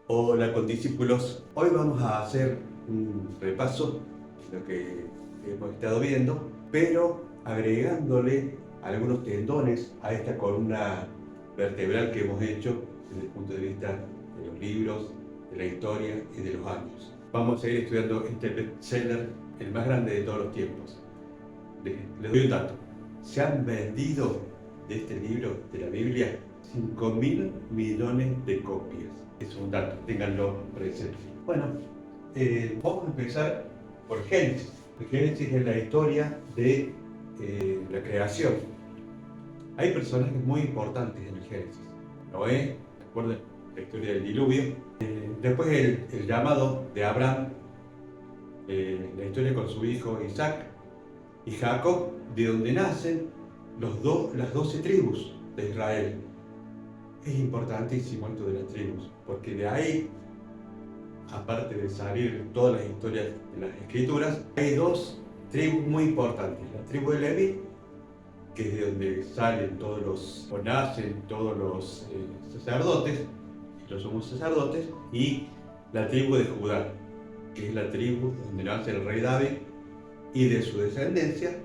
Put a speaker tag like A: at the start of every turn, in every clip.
A: Hola condiscípulos, hoy vamos a hacer un repaso de lo que hemos estado viendo, pero agregándole algunos tendones a esta columna vertebral que hemos hecho desde el punto de vista de los libros, de la historia y de los años. Vamos a ir estudiando este bestseller, el más grande de todos los tiempos. Les doy un dato. Se han vendido de este libro, de la Biblia, 5.000 millones de copias. Es un dato, ténganlo presente. Bueno, vamos a empezar por Génesis. Génesis es la historia de la creación. Hay personajes muy importantes en el Génesis. Noé, recuerden la historia del diluvio. Después el llamado de Abraham, la historia con su hijo Isaac, y Jacob, de donde nacen las 12 tribus de Israel. Es importantísimo esto de las tribus, porque de ahí, aparte de salir todas las historias de las escrituras, hay dos tribus muy importantes. La tribu de Leví, que es de donde salen o nacen todos los sacerdotes, y los somos sacerdotes, y la tribu de Judá, que es la tribu donde nace el rey David, y de su descendencia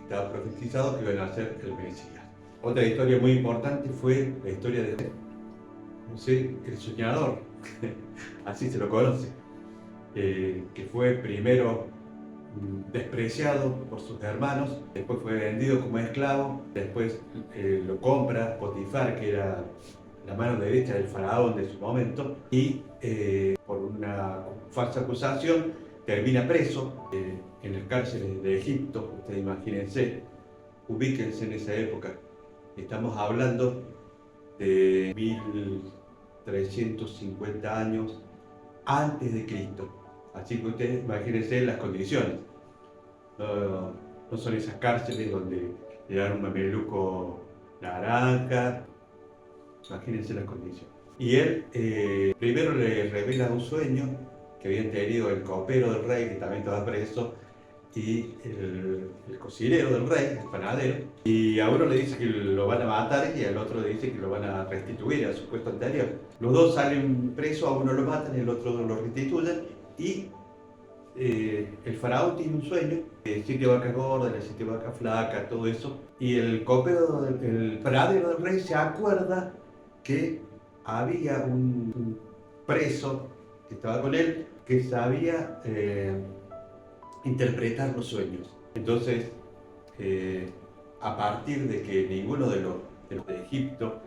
A: estaba profetizado que iba a nacer el Mesías. Otra historia muy importante fue la historia de José el soñador, así se lo conoce, que fue primero despreciado por sus hermanos, después fue vendido como esclavo, después lo compra Potifar, que era la mano derecha del faraón de su momento, y por una falsa acusación termina preso en las cárceles de Egipto. Ustedes imagínense, ubíquense en esa época. Estamos hablando de 1350 años antes de Cristo. Así que ustedes imagínense las condiciones. No son esas cárceles donde le dan un mameluco naranja. Imagínense las condiciones. Y él primero le revela un sueño que habían tenido el copero del rey, que también estaba preso, y el cocinero del rey, el panadero. Y a uno le dice que lo van a matar y al otro le dice que lo van a restituir a su puesto anterior. Los dos salen presos, a uno lo matan y al otro lo restituyen. Y el faraón tiene un sueño, 7 vacas gordas, las 7 vacas flacas, todo eso. Y el copero, el panadero del rey se acuerda que había un preso que estaba con él que sabía interpretar los sueños. Entonces, a partir de que ninguno de los de Egipto,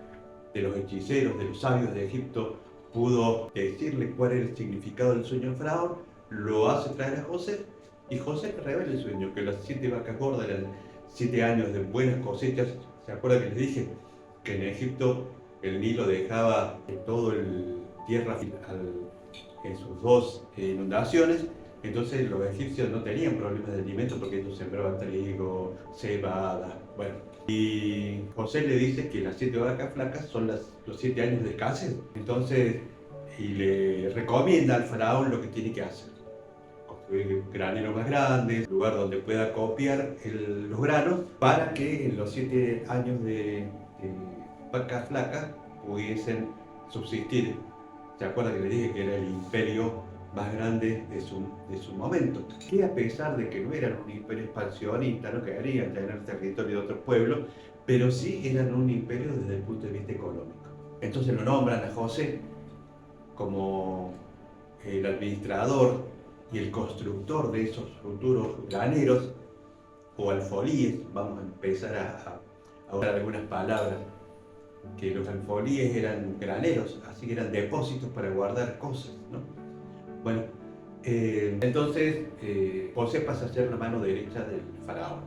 A: de los hechiceros, de los sabios de Egipto, pudo decirle cuál era el significado del sueño del faraón, lo hace traer a José, y José revela el sueño, que las 7 vacas gordas eran 7 años de buenas cosechas. ¿Se acuerdan que les dije que en Egipto el Nilo dejaba todo el tierra en sus dos inundaciones? Entonces los egipcios no tenían problemas de alimento porque ellos sembraban trigo, cebada, bueno. Y José le dice que las 7 vacas flacas son los 7 años de escasez. Entonces, y le recomienda al faraón lo que tiene que hacer. Construir graneros más grandes, lugar donde pueda copiar los granos, para que en los 7 años de vacas flacas pudiesen subsistir. ¿Se acuerdan que le dije que era el imperio más grande de su momento? Que a pesar de que no eran un imperio expansionista, no querían tener territorio de otros pueblos, pero sí eran un imperio desde el punto de vista económico. Entonces lo nombran a José como el administrador y el constructor de esos futuros graneros o alfolíes. Vamos a empezar a usar algunas palabras, que los alfolíes eran graneros, así que eran depósitos para guardar cosas, ¿no? Bueno, entonces José pasa a ser la mano derecha del faraón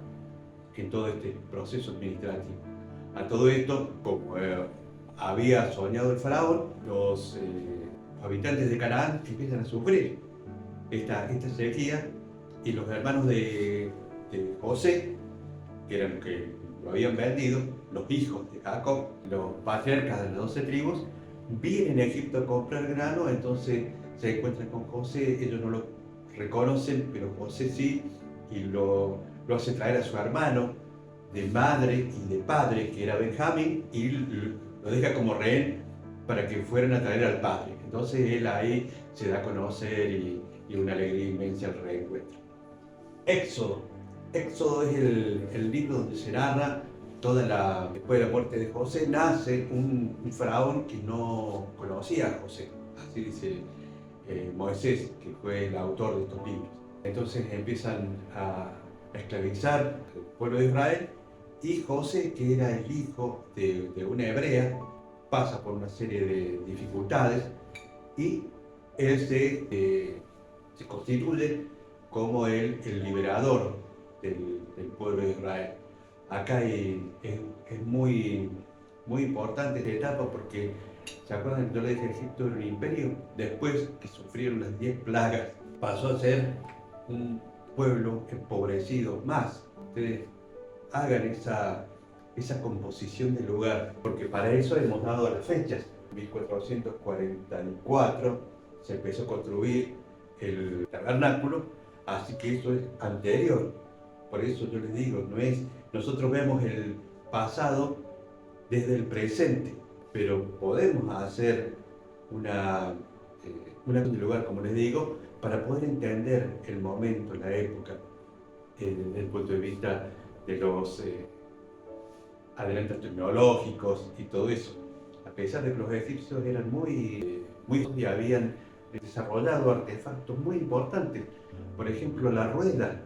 A: en todo este proceso administrativo. A todo esto, como había soñado el faraón, los habitantes de Canaán empiezan a sufrir esta sequía, y los hermanos de José, que eran los que lo habían vendido, los hijos de Jacob, los patriarcas de las 12 tribus, vienen a Egipto a comprar grano. Entonces se encuentran con José, ellos no lo reconocen, pero José sí, y lo hace traer a su hermano de madre y de padre, que era Benjamín, y lo deja como rehén para que fueran a traer al padre. Entonces él ahí se da a conocer y una alegría inmensa al reencuentro. Éxodo. Éxodo es el libro donde se narra después de la muerte de José, nace un faraón que no conocía a José. Así dice Moisés, que fue el autor de estos libros. Entonces empiezan a esclavizar al pueblo de Israel y José, que era el hijo de una hebrea, pasa por una serie de dificultades y él se constituye como el liberador del pueblo de Israel. Acá es muy, muy importante esta etapa porque, ¿se acuerdan? Yo les dije, Egipto era un imperio. Después que sufrieron las 10 plagas, pasó a ser un pueblo empobrecido. Más, ustedes hagan esa composición del lugar, porque para eso hemos dado las fechas. En 1444 se empezó a construir el tabernáculo, así que eso es anterior. Por eso yo les digo, nosotros vemos el pasado desde el presente, pero podemos hacer una del lugar, como les digo, para poder entender el momento, la época, desde el punto de vista de los adelantos tecnológicos y todo eso. A pesar de que los egipcios eran muy y habían desarrollado artefactos muy importantes, por ejemplo la rueda.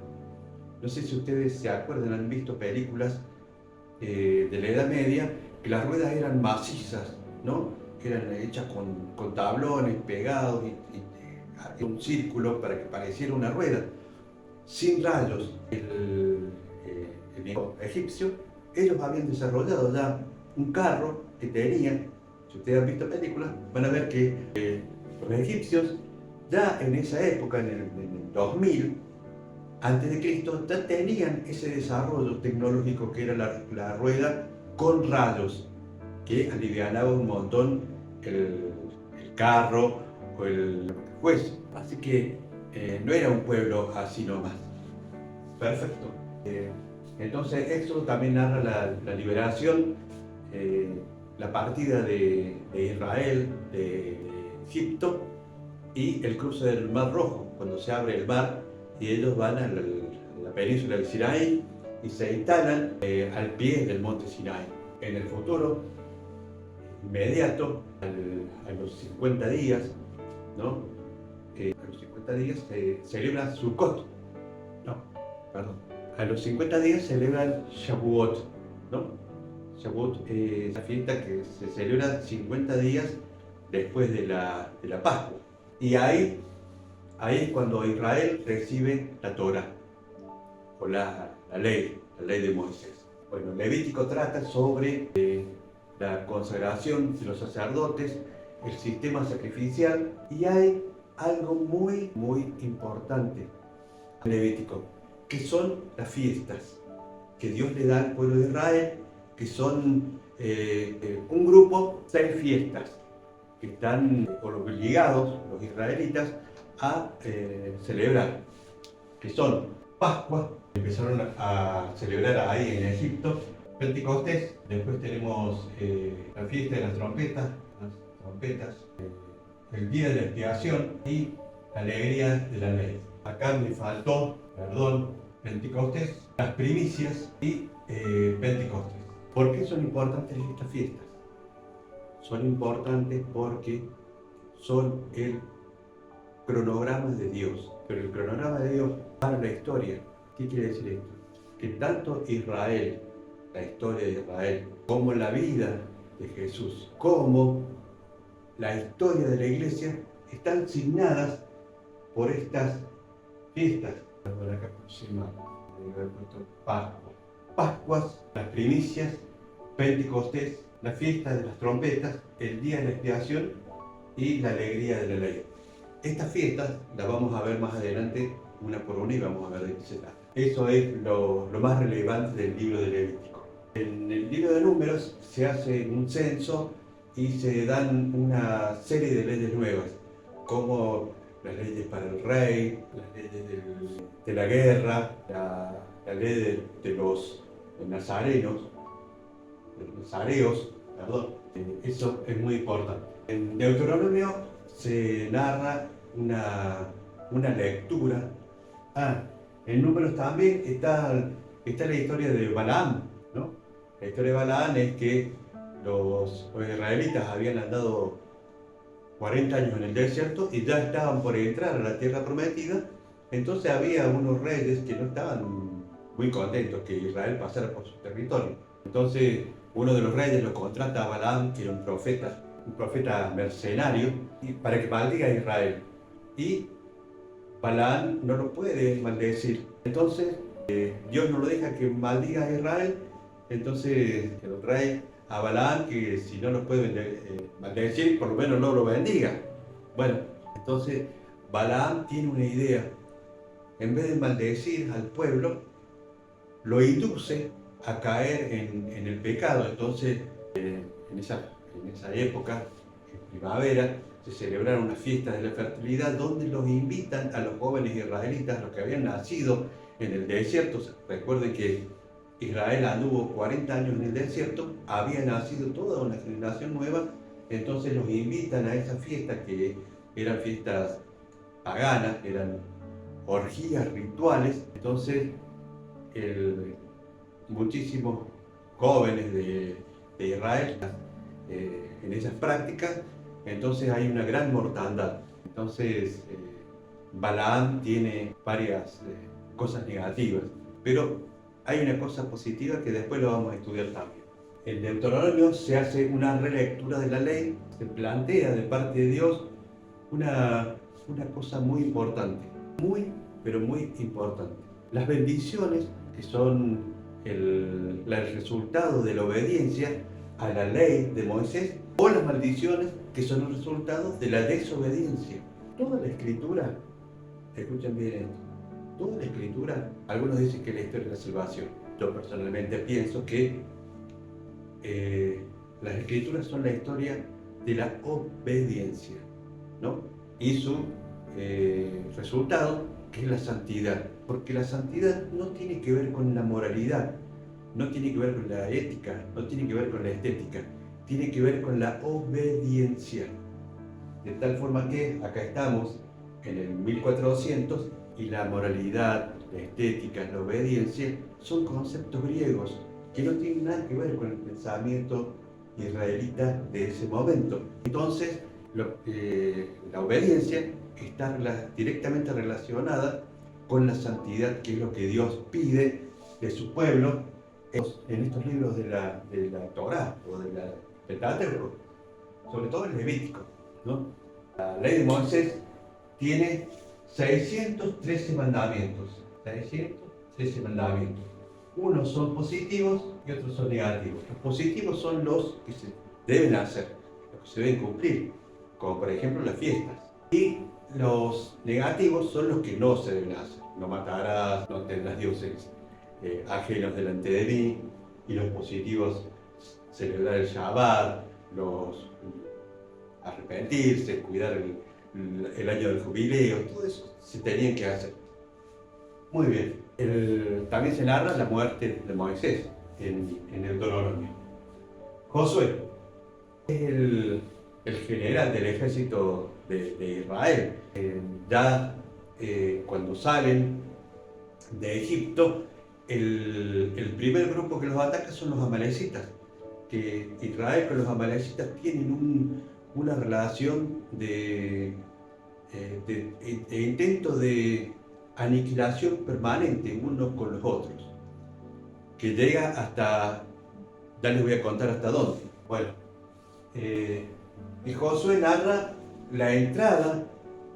A: No sé si ustedes se acuerdan, han visto películas de la Edad Media, que las ruedas eran macizas, ¿no? Eran hechas con tablones pegados y un círculo para que pareciera una rueda, sin rayos. El egipcio, ellos habían desarrollado ya un carro que tenían, si ustedes han visto películas, van a ver que los egipcios ya en esa época, en el 2000, antes de Cristo, ya tenían ese desarrollo tecnológico que era la rueda con rayos, que alivianaba un montón el carro o el juez. Así que no era un pueblo así nomás. Perfecto. Entonces, Éxodo también narra la liberación, la partida de Israel de Egipto y el cruce del Mar Rojo, cuando se abre el mar y ellos van a la península del Sinaí y se instalan al pie del monte Sinaí. En el futuro inmediato, a los 50 días, ¿no? A los 50 días se celebra Sukkot, no, perdón. A los 50 días celebran Shavuot, ¿no? Shavuot es la fiesta que se celebra 50 días después de la Pascua. Y ahí es cuando Israel recibe la Torá, o la ley de Moisés. Bueno, Levítico trata sobre la consagración de los sacerdotes, el sistema sacrificial, y hay algo muy, muy importante en Levítico, que son las fiestas que Dios le da al pueblo de Israel, que son un grupo, 6 fiestas, que están obligados los israelitas a celebrar, que son Pascua, empezaron a celebrar ahí en Egipto, Pentecostés, después tenemos la fiesta de las trompetas, el día de la expiación y la alegría de la ley. Acá me faltó, Pentecostés, las primicias y Pentecostés. ¿Por qué son importantes estas fiestas? Son importantes porque son el cronograma de Dios, pero el cronograma de Dios para la historia. ¿Qué quiere decir esto? Que tanto Israel, la historia de Israel, como la vida de Jesús, como la historia de la iglesia, están signadas por estas fiestas. Acá pusimos Pascuas, las primicias, Pentecostés, la fiesta de las trompetas, el día de la expiación y la alegría de la ley. Estas fiestas las vamos a ver más adelante una por una y vamos a ver de qué se trata. Eso es lo más relevante del libro de Levítico. En el libro de Números se hace un censo y se dan una serie de leyes nuevas, como las leyes para el rey, las leyes de la guerra, la ley de los nazareos, perdón. Eso es muy importante. En Deuteronomio se narra una lectura. En Números también está la historia de Balaam, ¿no? La historia de Balaam es que los israelitas habían andado 40 años en el desierto y ya estaban por entrar a la tierra prometida. Entonces había unos reyes que no estaban muy contentos que Israel pasara por su territorio. Entonces uno de los reyes lo contrata a Balaam, que era un profeta mercenario, para que maldiga a Israel. Y Balaam no lo puede maldecir. Entonces Dios no lo deja que maldiga a Israel. Entonces el rey a Balaam, que si no lo puede maldecir, por lo menos no lo bendiga. Bueno, entonces Balaam tiene una idea. En vez de maldecir al pueblo, lo induce a caer en el pecado. Entonces, en esa época, en primavera, se celebraron unas fiestas de la fertilidad donde los invitan a los jóvenes israelitas, los que habían nacido en el desierto. Recuerden que Israel anduvo 40 años en el desierto, había nacido toda una generación nueva, entonces los invitan a esas fiestas que eran fiestas paganas, eran orgías rituales. Entonces muchísimos jóvenes de Israel en esas prácticas, entonces hay una gran mortandad. Entonces Balaam tiene varias cosas negativas, pero hay una cosa positiva que después lo vamos a estudiar también. En Deuteronomio se hace una relectura de la ley, se plantea de parte de Dios una cosa muy importante, pero muy importante. Las bendiciones, que son el resultado de la obediencia a la ley de Moisés, o las maldiciones, que son el resultado de la desobediencia. Toda la escritura, escuchen bien esto, toda la escritura, algunos dicen que la historia de la salvación. Yo personalmente pienso que las escrituras son la historia de la obediencia, ¿no? Y su resultado, que es la santidad. Porque la santidad no tiene que ver con la moralidad, no tiene que ver con la ética, no tiene que ver con la estética, tiene que ver con la obediencia. De tal forma que acá estamos en el 1400 y la moralidad, la estética, la obediencia son conceptos griegos que no tienen nada que ver con el pensamiento israelita de ese momento. Entonces, la obediencia está directamente relacionada con la santidad, que es lo que Dios pide de su pueblo en estos libros de la Torá o del Pentateuco, sobre todo el Levítico, ¿no? La ley de Moisés tiene 613 mandamientos. 613 mandamientos. Unos son positivos y otros son negativos. Los positivos son los que se deben hacer, los que se deben cumplir, como por ejemplo las fiestas. Y los negativos son los que no se deben hacer. No matarás, no tendrás dioses ajenos delante de mí. Y los positivos, celebrar el Shabbat, arrepentirse, cuidar el año del jubileo, todo eso se tenían que hacer. Muy bien. También se narra la muerte de Moisés en Deuteronomio. Josué es el general del ejército de Israel. Cuando salen de Egipto, el primer grupo que los ataca son los amalecitas, que Israel con los amalecitas tienen una relación de intento de aniquilación permanente unos con los otros, que llega hasta, ya les voy a contar hasta dónde. Bueno, y Josué narra la entrada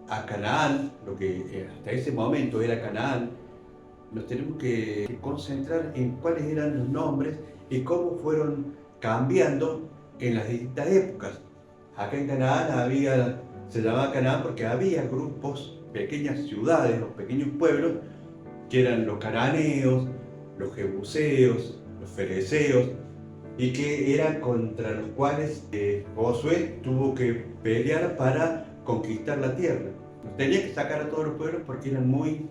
A: a Canaán, lo que hasta ese momento era Canaán. Nos tenemos que concentrar en cuáles eran los nombres y cómo fueron cambiando en las distintas épocas. Acá en Canaán se llamaba Canaán porque había grupos, pequeñas ciudades o pequeños pueblos, que eran los cananeos, los jebuseos, los fereceos, y que eran contra los cuales Josué tuvo que pelear para conquistar la tierra. Tenía que sacar a todos los pueblos porque eran muy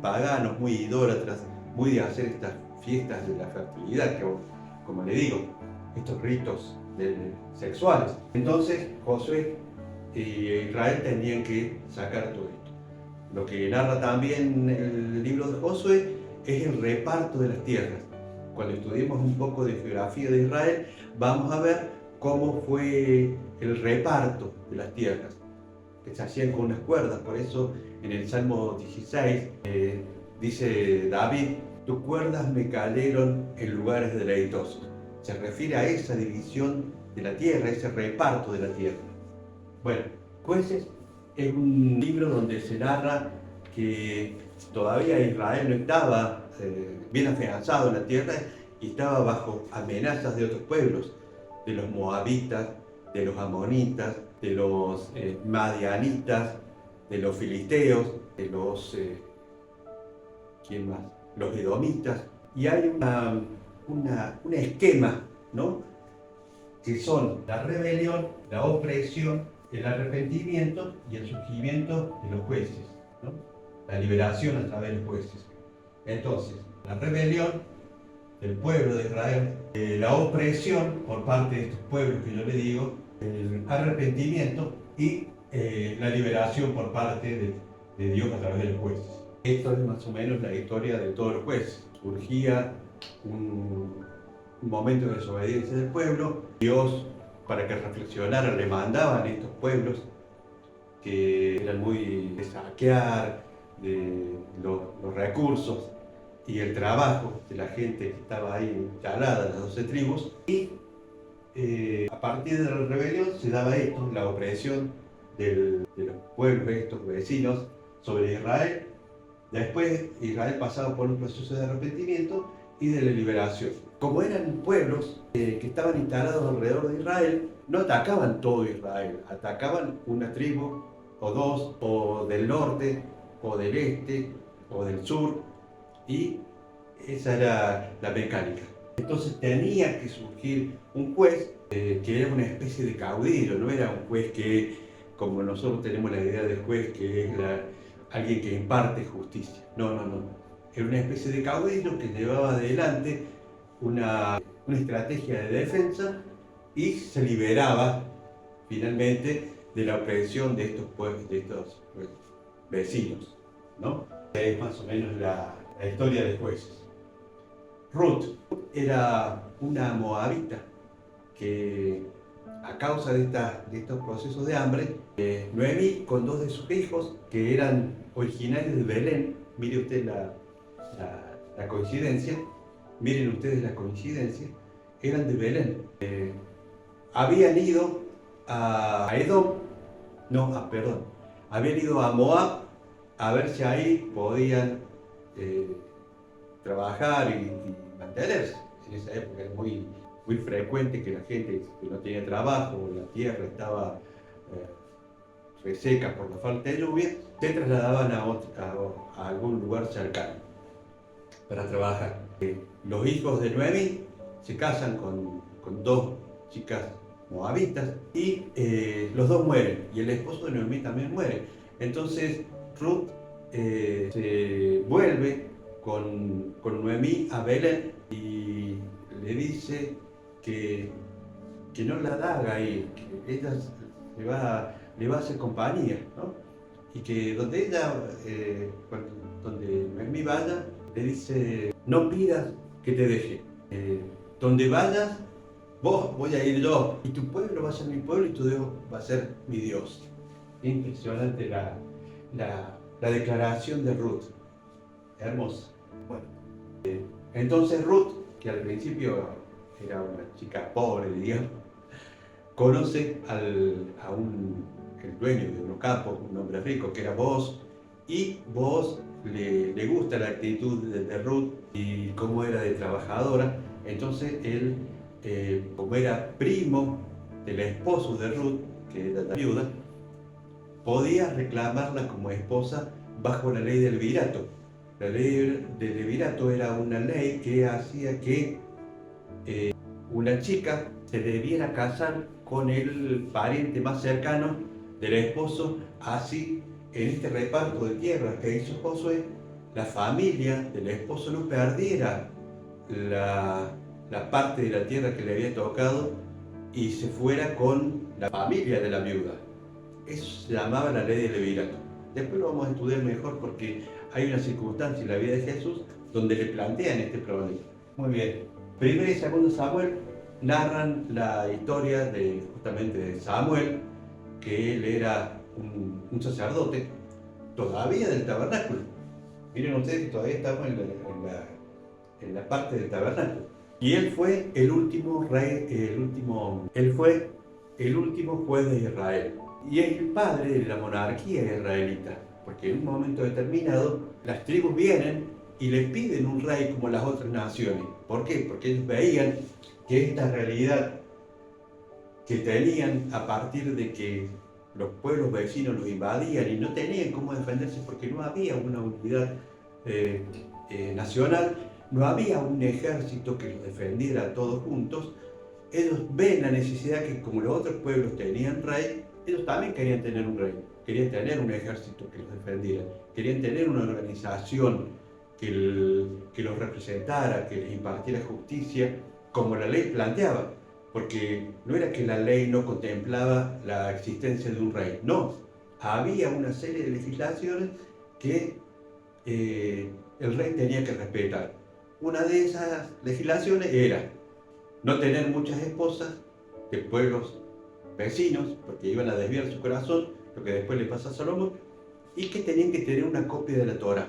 A: paganos, muy idólatras, muy de hacer estas fiestas de la fertilidad, que, como le digo, estos ritos sexuales. Entonces Josué Israel tenían que sacar todo esto. Lo que narra también el libro de Josué es el reparto de las tierras. Cuando estudiemos un poco de geografía de Israel, vamos a ver cómo fue el reparto de las tierras, que se hacían con unas cuerdas. Por eso en el Salmo 16 dice David: tus cuerdas me cayeron en lugares deleitosos. Se refiere a esa división de la tierra, ese reparto de la tierra. Bueno, Jueces es un libro donde se narra que todavía Israel no estaba bien afianzado en la tierra y estaba bajo amenazas de otros pueblos, de los moabitas, de los amonitas, de los madianitas, de los filisteos, de los ¿quién más? Los edomitas. Y hay un esquema, ¿no? Que son la rebelión, la opresión, el arrepentimiento y el surgimiento de los jueces, ¿no? La liberación a través de los jueces. Entonces, la rebelión del pueblo de Israel, la opresión por parte de estos pueblos que yo le digo, el arrepentimiento y la liberación por parte de Dios a través de los jueces. Esto es más o menos la historia de todos los jueces. Surgía un momento de desobediencia del pueblo. Dios, para que reflexionara, le mandaban a estos pueblos que eran muy de saquear de los recursos y el trabajo de la gente que estaba ahí instalada, las 12 tribus. Y a partir de la rebelión se daba esto, la opresión de los pueblos, estos vecinos, sobre Israel. Después Israel pasaba por un proceso de arrepentimiento y de la liberación. Como eran pueblos que estaban instalados alrededor de Israel, no atacaban todo Israel, atacaban una tribu o dos, o del norte, o del este, o del sur, y esa era la mecánica. Entonces tenía que surgir un juez que era una especie de caudillo, no era un juez que, como nosotros tenemos la idea de juez, que es alguien que imparte justicia. No. Era una especie de caudillo que llevaba adelante una estrategia de defensa y se liberaba finalmente de la opresión de estos pueblos, de estos vecinos, ¿no? Es más o menos la historia de jueces. Ruth era una moabita que, a causa de estos procesos de hambre, Noemí, con dos de sus hijos que eran originarios de Belén, mire usted la coincidencia, miren ustedes la coincidencia, eran de Belén. Habían ido a Edom, habían ido a Moab a ver si ahí podían trabajar y mantenerse. En esa época era muy frecuente que la gente que no tenía trabajo, la tierra estaba reseca por la falta de lluvia, se trasladaban a algún lugar cercano para trabajar. Los hijos de Noemí se casan con dos chicas moabitas y los dos mueren, y el esposo de Noemí también muere. Entonces Ruth se vuelve con Noemí a Belén y le dice que no la haga ir, que ella le va a hacer compañía, ¿no? Y que donde donde Noemí vaya, le dice: no pidas que te deje. Donde vayas, voy a ir yo, y tu pueblo va a ser mi pueblo y tu Dios va a ser mi Dios. Impresionante la declaración de Ruth. Hermosa. Bueno, entonces Ruth, que al principio era una chica pobre, digamos, conoce el dueño de unos campos, un hombre rico, que era Booz, y Booz le gusta la actitud de Ruth y cómo era de trabajadora. Entonces él, como era primo del esposo de Ruth, que era la viuda, podía reclamarla como esposa bajo la ley del levirato. La ley del levirato era una ley que hacía que una chica se debiera casar con el pariente más cercano del esposo. Así, en este reparto de tierras que hizo Josué, la familia del esposo no perdiera la parte de la tierra que le había tocado y se fuera con la familia de la viuda. Eso se llamaba la ley de Levirato. Después lo vamos a estudiar mejor porque hay una circunstancia en la vida de Jesús donde le plantean este problema. Muy bien. Primero y segundo Samuel narran la historia de justamente de Samuel, que él era un sacerdote todavía del tabernáculo. Miren ustedes que todavía estamos en la parte del tabernáculo. Y él fue el último rey, él fue el último juez de Israel. Y es el padre de la monarquía israelita, porque en un momento determinado las tribus vienen y les piden un rey como las otras naciones. ¿Por qué? Porque ellos veían que esta realidad que tenían a partir de que los pueblos vecinos los invadían y no tenían cómo defenderse porque no había una unidad nacional, no había un ejército que los defendiera a todos juntos. Ellos ven la necesidad que como los otros pueblos tenían rey, ellos también querían tener un rey, querían tener un ejército que los defendiera, querían tener una organización que los representara, que les impartiera justicia, como la ley planteaba. Porque no era que la ley no contemplaba la existencia de un rey, no. Había una serie de legislaciones que el rey tenía que respetar. Una de esas legislaciones era no tener muchas esposas de pueblos vecinos, porque iban a desviar su corazón, lo que después le pasa a Salomón, y que tenían que tener una copia de la Torá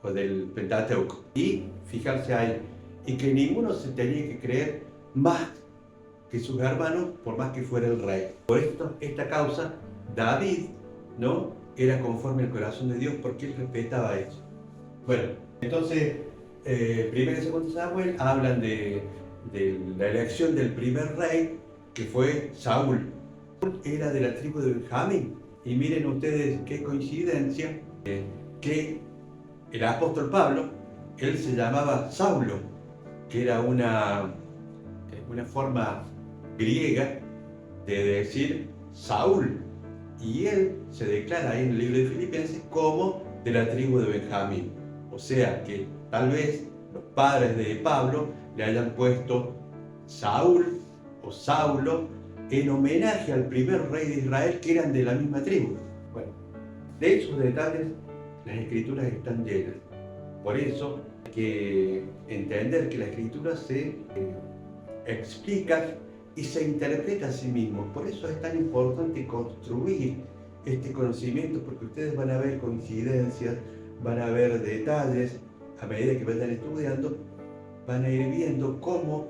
A: o del Pentateuco, y fijarse ahí, y que ninguno se tenía que creer más que sus hermanos, por más que fuera el rey. Por esta causa, David, ¿no?, era conforme al corazón de Dios porque él respetaba eso. Bueno, entonces, primero y segundo Samuel hablan de la elección del primer rey, que fue Saúl. Era de la tribu de Benjamín. Y miren ustedes qué coincidencia, que el apóstol Pablo, él se llamaba Saulo, que era una forma griega de decir Saúl, y él se declara ahí en el libro de Filipenses como de la tribu de Benjamín. O sea que tal vez los padres de Pablo le hayan puesto Saúl o Saulo en homenaje al primer rey de Israel, que eran de la misma tribu. Bueno, de esos detalles las escrituras están llenas. Por eso hay que entender que la escritura se explica y se interpreta a sí mismo. Por eso es tan importante construir este conocimiento, porque ustedes van a ver coincidencias, van a ver detalles, a medida que vayan estudiando, van a ir viendo cómo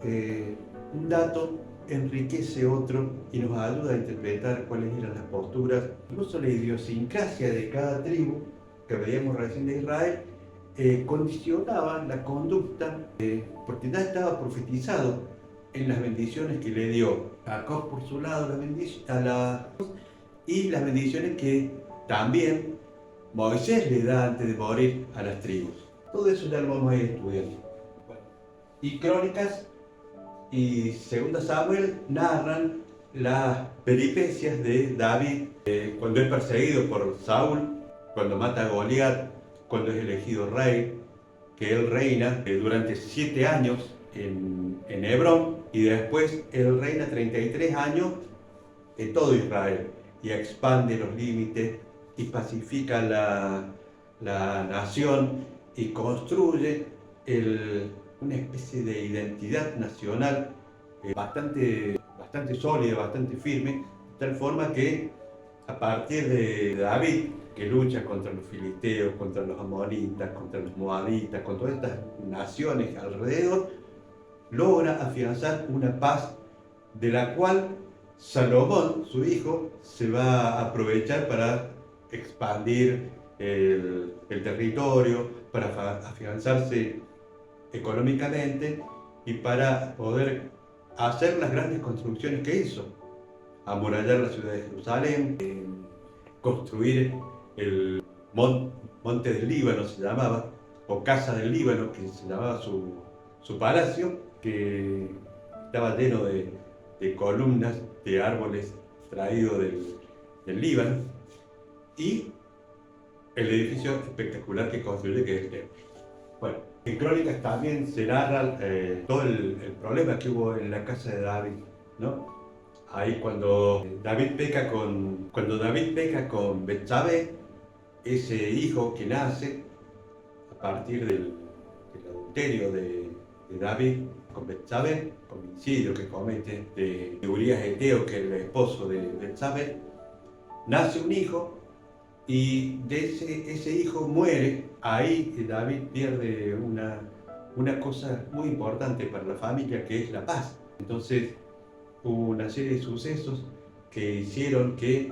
A: un dato enriquece otro y nos ayuda a interpretar cuáles eran las posturas, incluso la idiosincrasia de cada tribu que veíamos recién de Israel, condicionaba la conducta, porque ya estaba profetizado en las bendiciones que le dio a Jacob por su lado, y las bendiciones que también Moisés le da antes de morir a las tribus. Todo eso ya lo vamos a ir estudiando. Bueno, y Crónicas y Segunda Samuel narran las peripecias de David cuando es perseguido por Saúl, cuando mata a Goliat, cuando es elegido rey, que él reina durante 7 años en Hebrón, y después él reina 33 años en todo Israel y expande los límites y pacifica la nación y construye una especie de identidad nacional bastante sólida, bastante firme, de tal forma que a partir de David, que lucha contra los filisteos, contra los amonitas, contra los moabitas, con todas estas naciones alrededor, logra afianzar una paz de la cual Salomón, su hijo, se va a aprovechar para expandir el territorio, para afianzarse económicamente y para poder hacer las grandes construcciones que hizo. Amurallar la ciudad de Jerusalén, construir el Monte del Líbano se llamaba, o Casa del Líbano, que se llamaba su palacio, que estaba lleno de columnas de árboles traídos del Líbano, y el edificio espectacular que construye, que es el templo. Bueno, en Crónicas también se narra todo el problema que hubo en la casa de David, ¿no? Ahí cuando David peca con Betsabé, ese hijo que nace a partir del adulterio de David con Betsabé, con el homicidio que comete de Urías Eteo, que es el esposo de Betsabé, nace un hijo y de ese hijo muere. Ahí David pierde una cosa muy importante para la familia, que es la paz. Entonces hubo una serie de sucesos que hicieron que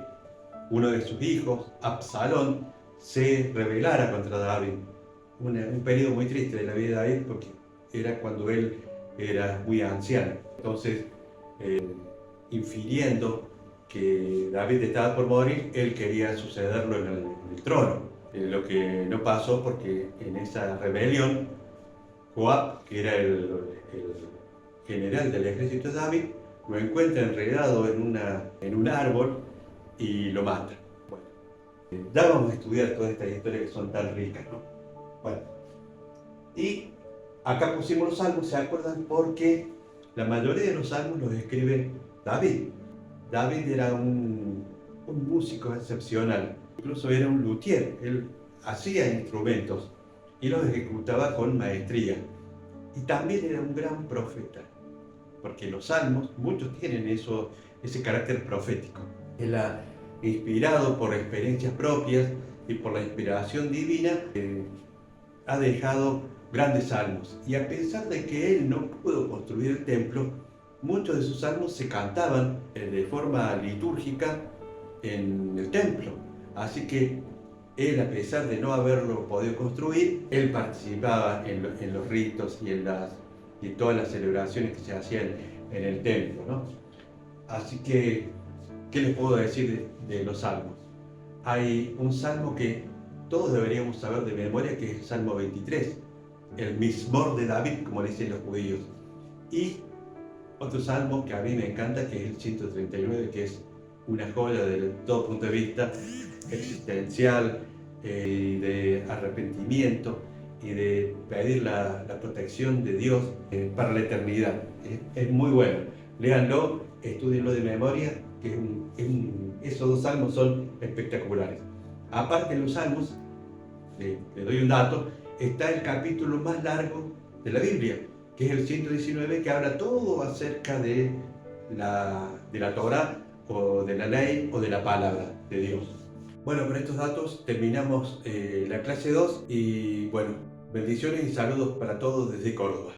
A: uno de sus hijos, Absalón, se rebelara contra David. Un periodo muy triste de la vida de David, porque era cuando él era muy anciano. Entonces, infiriendo que David estaba por morir, él quería sucederlo en el trono. Lo que no pasó, porque en esa rebelión, Joab, que era el general del ejército de David, lo encuentra enredado en un árbol y lo mata. Bueno, ya vamos a estudiar todas estas historias que son tan ricas, ¿no? Bueno, y acá pusimos los salmos, ¿se acuerdan? Porque la mayoría de los salmos los escribe David. David era un músico excepcional, incluso era un luthier, él hacía instrumentos y los ejecutaba con maestría. Y también era un gran profeta, porque los salmos, muchos tienen ese carácter profético. Él ha inspirado por experiencias propias y por la inspiración divina, ha dejado grandes salmos. Y a pesar de que él no pudo construir el templo, muchos de sus salmos se cantaban de forma litúrgica en el templo. Así que él, a pesar de no haberlo podido construir, él participaba en los ritos y en todas las celebraciones que se hacían en el templo, ¿no? Así que, ¿qué les puedo decir de los salmos? Hay un salmo que todos deberíamos saber de memoria, que es el Salmo 23, el Mismor de David, como le dicen los judíos. Y otro salmo que a mí me encanta, que es el 139, que es una joya desde todo punto de vista existencial, de arrepentimiento y de pedir la protección de Dios para la eternidad. Es muy bueno. Léanlo, estudienlo de memoria, que esos dos salmos son espectaculares. Aparte de los salmos, le doy un dato, está el capítulo más largo de la Biblia, que es el 119, que habla todo acerca de la Torá, o de la ley, o de la palabra de Dios. Bueno, con estos datos terminamos la clase 2 y bueno, bendiciones y saludos para todos desde Córdoba.